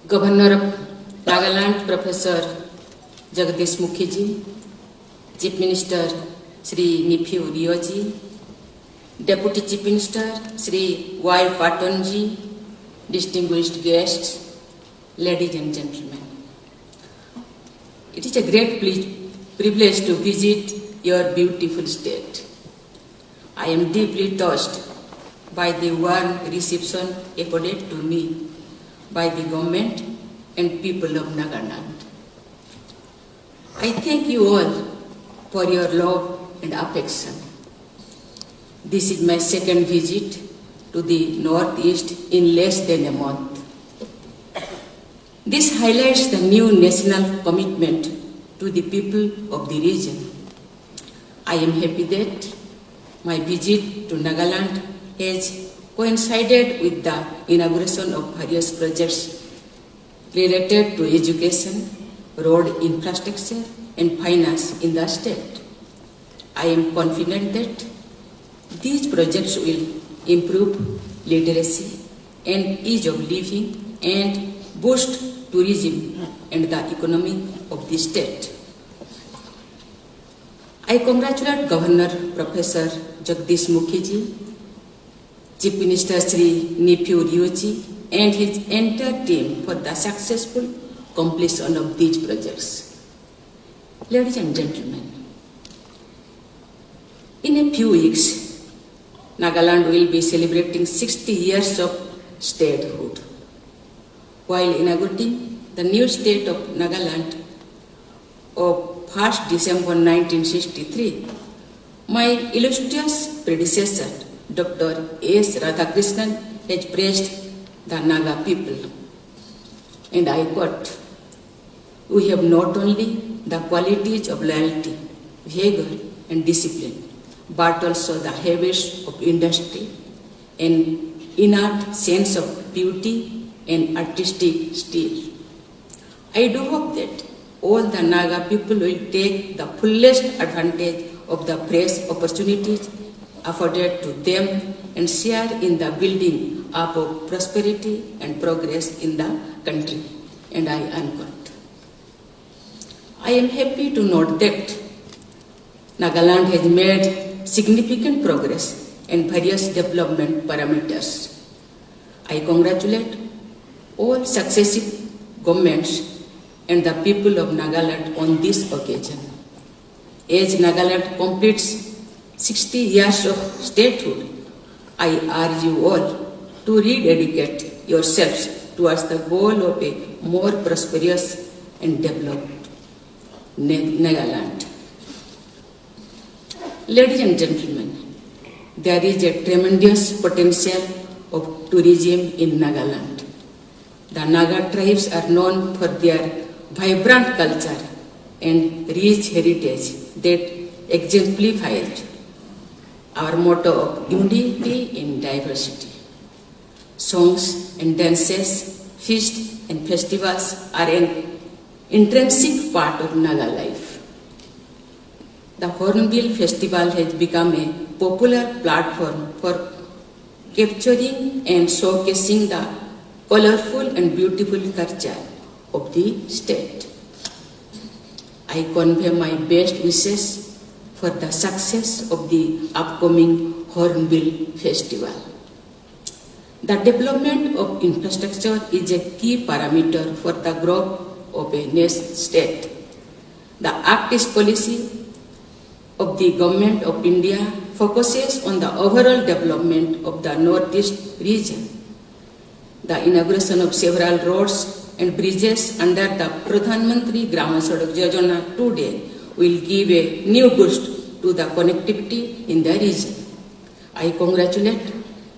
Governor of Nagaland, Professor Jagdish Mukhiji, Chief Minister Sri Niphiu Rioji, Deputy Chief Minister Sri Y. Patonji, distinguished guests, ladies and gentlemen. It is a great privilege to visit your beautiful state. I am deeply touched by the warm reception accorded to me by the government and people of Nagaland. I thank you all for your love and affection. This is my second visit to the Northeast in less than a month. This highlights the new national commitment to the people of the region. I am happy that my visit to Nagaland has coincided with the inauguration of various projects related to education, road infrastructure, and finance in the state. I am confident that these projects will improve literacy and ease of living and boost tourism and the economy of the state. I congratulate Governor Professor Jagdish Mukhiji, Chief Minister Sri Niphiu Rioji and his entire team for the successful completion of these projects. Ladies and gentlemen, in a few weeks, Nagaland will be celebrating 60 years of statehood. While inaugurating the new state of Nagaland of 1st December 1963, my illustrious predecessor, Dr. S. Radhakrishnan, has praised the Naga people. And I quote, "We have not only the qualities of loyalty, vigor, and discipline, but also the habits of industry and innate sense of beauty and artistic skill. I do hope that all the Naga people will take the fullest advantage of the fresh opportunities afforded to them and share in the building up of prosperity and progress in the country." And I unquote. I am happy to note that Nagaland has made significant progress in various development parameters. I congratulate all successive governments and the people of Nagaland on this occasion. As Nagaland completes 60 years of statehood, I urge you all to rededicate yourselves towards the goal of a more prosperous and developed Nagaland. Ladies and gentlemen, there is a tremendous potential of tourism in Nagaland. The Naga tribes are known for their vibrant culture and rich heritage that exemplified our motto of unity in diversity. Songs and dances, feasts and festivals are an intrinsic part of Naga life. The Hornbill Festival has become a popular platform for capturing and showcasing the colorful and beautiful culture of the state. I convey my best wishes for the success of the upcoming Hornbill Festival. The development of infrastructure is a key parameter for the growth of a nation state. The Act East policy of the Government of India focuses on the overall development of the Northeast region. The inauguration of several roads and bridges under the Pradhan Mantri Gram Sadak Yojana today will give a new boost to the connectivity in the region. I congratulate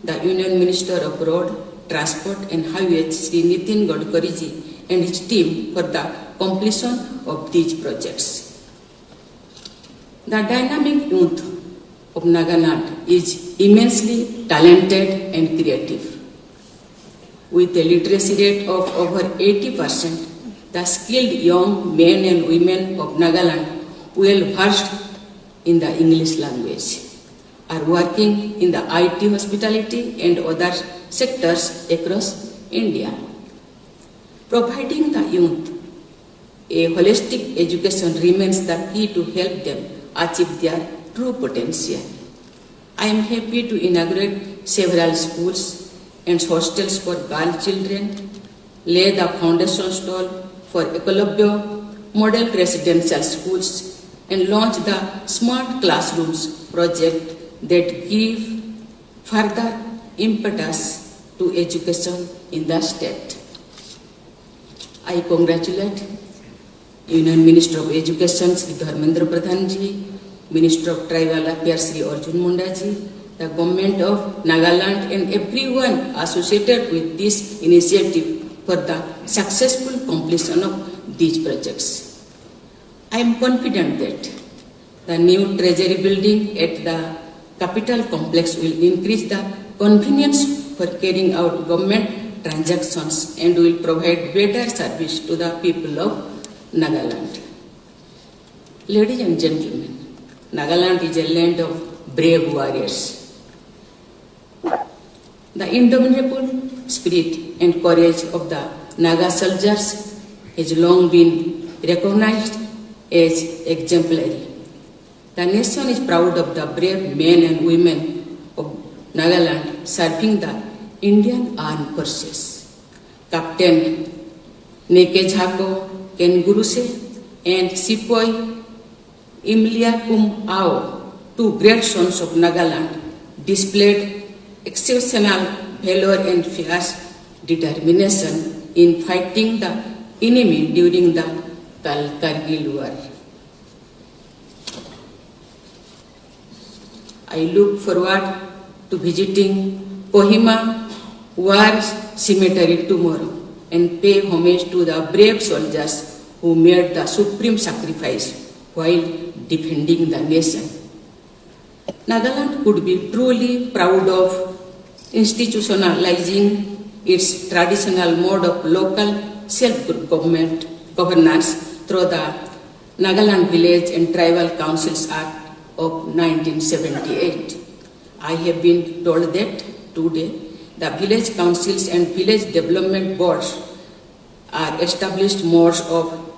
the Union Minister of Road, Transport and Highways, Sri Nitin Gadkariji and his team for the completion of these projects. The dynamic youth of Nagaland is immensely talented and creative. With a literacy rate of over 80%, the skilled young men and women of Nagaland, well versed in the English language, are working in the IT, hospitality and other sectors across India. Providing the youth a holistic education remains the key to help them achieve their true potential. I am happy to inaugurate several schools and hostels for girl children, lay the foundation stone for Ecolabio model residential schools, and launch the Smart Classrooms project that give further impetus to education in the state. I congratulate Union Minister of Education Sri Dharmendra Pradhan ji, Minister of Tribal Affairs Sri Arjun Munda ji, the Government of Nagaland and everyone associated with this initiative for the successful completion of these projects. I am confident that the new Treasury building at the Capital Complex will increase the convenience for carrying out government transactions and will provide better service to the people of Nagaland. Ladies and gentlemen, Nagaland is a land of brave warriors. The indomitable spirit and courage of the Naga soldiers has long been recognized as exemplary. The nation is proud of the brave men and women of Nagaland serving the Indian Armed Forces. Captain Neke Jhako Kenguruse and Sepoy Imlia Kum Ao, two great sons of Nagaland, displayed exceptional valor and fierce determination in fighting the enemy during the Kargil War. I look forward to visiting Kohima War Cemetery tomorrow and pay homage to the brave soldiers who made the supreme sacrifice while defending the nation. Nagaland could be truly proud of institutionalizing its traditional mode of local self-governance through the Nagaland Village and Tribal Councils Act of 1978. I have been told that today the village councils and village development boards are established modes of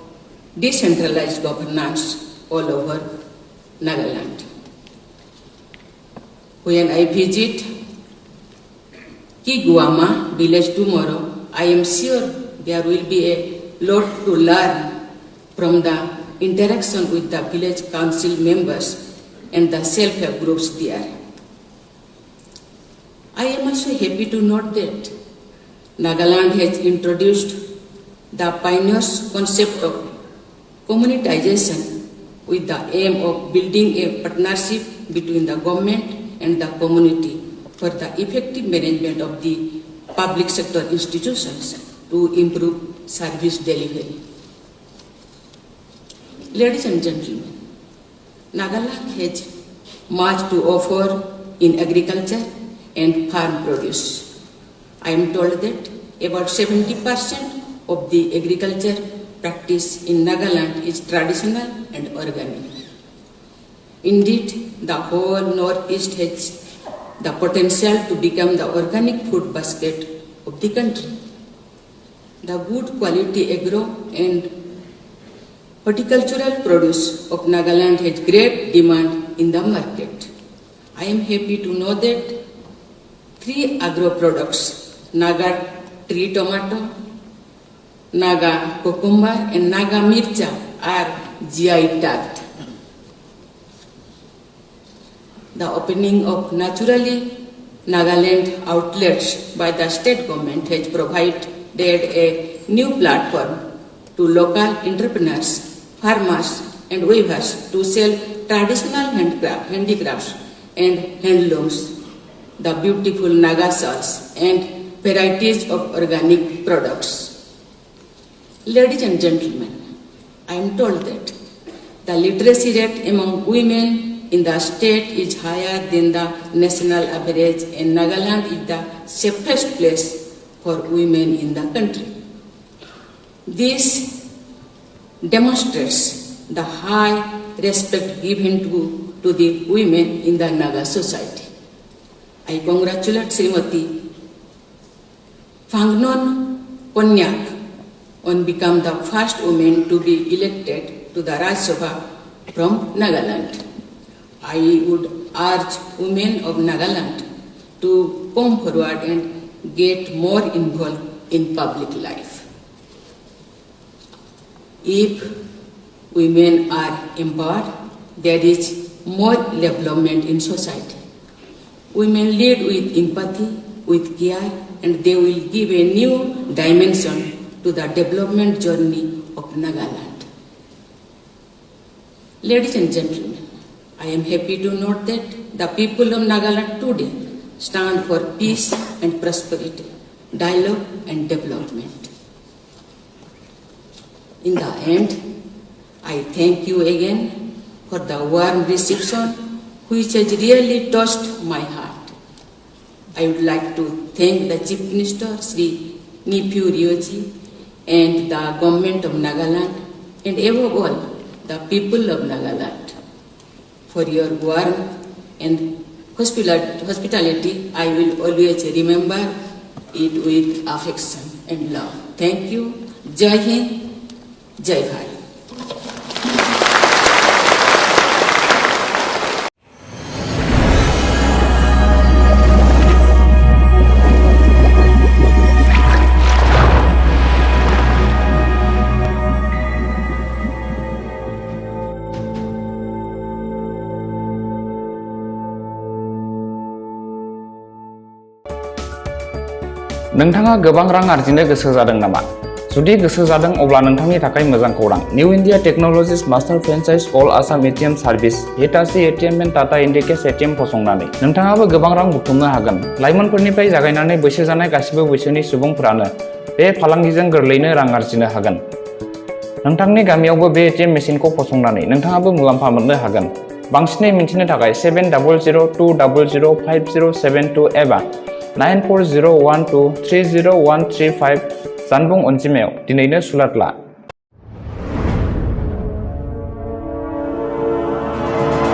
decentralized governance all over Nagaland. When I visit Kiguama village tomorrow, I am sure there will be a lot to learn from the interaction with the village council members and the self-help groups there. I am also happy to note that Nagaland has introduced the pioneers concept of communitization with the aim of building a partnership between the government and the community for the effective management of the public sector institutions to improve service delivery. Ladies and gentlemen, Nagaland has much to offer in agriculture and farm produce. I am told that about 70% of the agriculture practice in Nagaland is traditional and organic. Indeed, the whole Northeast has the potential to become the organic food basket of the country. The good quality agro and horticultural produce of Nagaland has great demand in the market. I am happy to know that 3 agro products, Naga tree tomato, Naga cucumber and Naga mircha are GI tagged. The opening of naturally Nagaland outlets by the state government has provided a new platform to local entrepreneurs, farmers and weavers to sell traditional handicrafts and handlooms, the beautiful Naga shawls and varieties of organic products. Ladies and gentlemen, I am told that the literacy rate among women in the state is higher than the national average and Nagaland is the safest place for women in the country. This demonstrates the high respect given to the women in the Naga society. I congratulate Srimati Phangnon Konyak and become the first woman to be elected to the Rajya Sabha from Nagaland. I would urge women of Nagaland to come forward and get more involved in public life. If women are empowered, there is more development in society. Women lead with empathy, with care, and they will give a new dimension to the development journey of Nagaland. Ladies and gentlemen, I am happy to note that the people of Nagaland today stand for peace and prosperity, dialogue and development. In the end, I thank you again for the warm reception which has really touched my heart. I would like to thank the Chief Minister, Sri Nipu Rioji, and the government of Nagaland, and above all, the people of Nagaland, for your warmth and hospitality. I will always remember it with affection and love. Thank you. Jai Hind, Jai Bharat. नोंथाङा गोबां रां आर्जिनो गोसो जादों नामा? जुदि गोसो जादों अब्ला नोंथांनि थाखाय मोजां खौरां। New India technologies master franchise all Assam ATM service Hitachi ATM and Tata Indicash ATM फसंनानै नोंथाङाबो गोबां रां बुथुमनो हागोन। लाइमोनफोरनिफ्राय जागायनानै बैसो जानाय गासिबो बैसोनि सुबुंफोरानो बे फालांगिजों गोरलैनो रां आर्जिनो हागोन। नोंथांनि गामियावबो बे एटिएम मेसिनखौ फसंनानै नोंथाङाबो मुलाम्फा मोननो हागोन। बांसिनै मिन्थिनो थाखाय 7002005072 एबा 9401230135 जानबुं अनजिमायाव दिनैनो सुलाद ला।